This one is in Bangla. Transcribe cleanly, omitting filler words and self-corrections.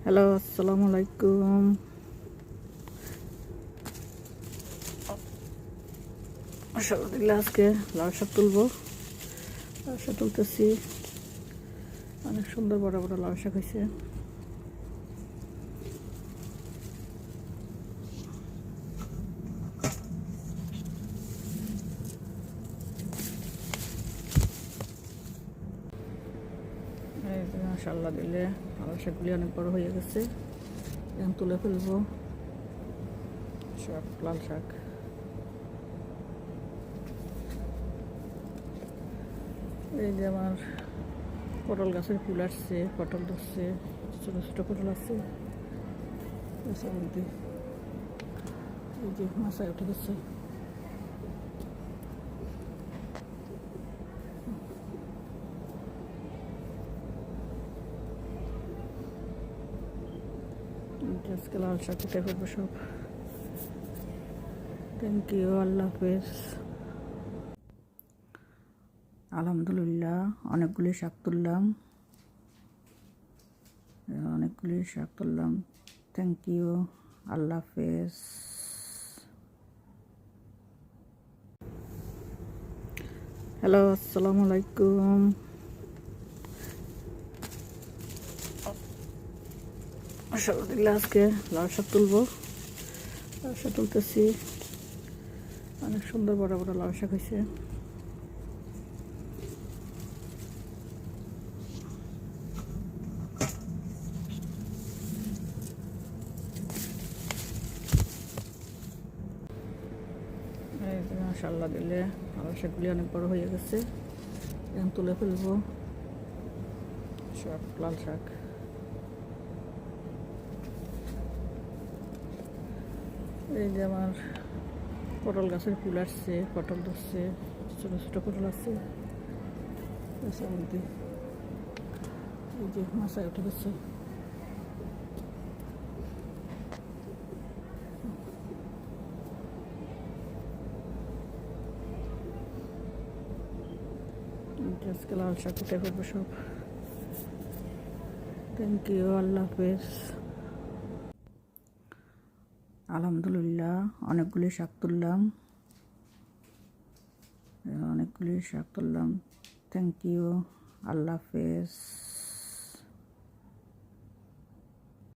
হ্যালো, আসসালামু আলাইকুম। সকালবেলা আজকে লাল শাক তুলবো। লাল শাক তুলতেছি, অনেক সুন্দর বড় বড় লাল শাক হয়েছে। এই যে মাশাআল্লাহ দিলে লাল শাকগুলি অনেক বড় হয়ে গেছে। এখন তুলে ফেলবো সব লাল শাক। এই যে আমার পটল গাছের ফুল আসছে, পটল ধরছে, ছোটো ছোটো পটল আছে। এই যে মাথায় উঠে গেছে। আজকে লাল শাক উঠে ফেলবো সব। থ্যাংক ইউ, আল্লাহ হাফেজ। আলহামদুলিল্লাহ, অনেকগুলি শাক তুললাম। থ্যাংক ইউ, আল্লাহ হাফেজ। হ্যালো, আসসালামু আলাইকুম। সকালবেলা আজকে লাল শাক তুলবো। লাল শাক তুলতেছি, অনেক সুন্দর বড় বড় লাল শাক হয়েছে। মাশাআল্লাহ দিলে লাল শাকগুলি অনেক বড় হয়ে গেছে। এখন তুলে ফেলবো সব লাল শাক। এই যে আমার পটল গাছের ফুল আসছে, পটল ধরছে, ছোটো ছোটো পটল আছে। এই যে মাথায় উঠে গেছে। আজকে লাল শাক উঠে ফেলবো সব। থ্যাংক ইউ, আল্লাহ হাফেজ। আলহামদুলিল্লাহ, অনেকগুলি শাক তুললাম। থ্যাংক ইউ, আল্লাহ হাফেজ।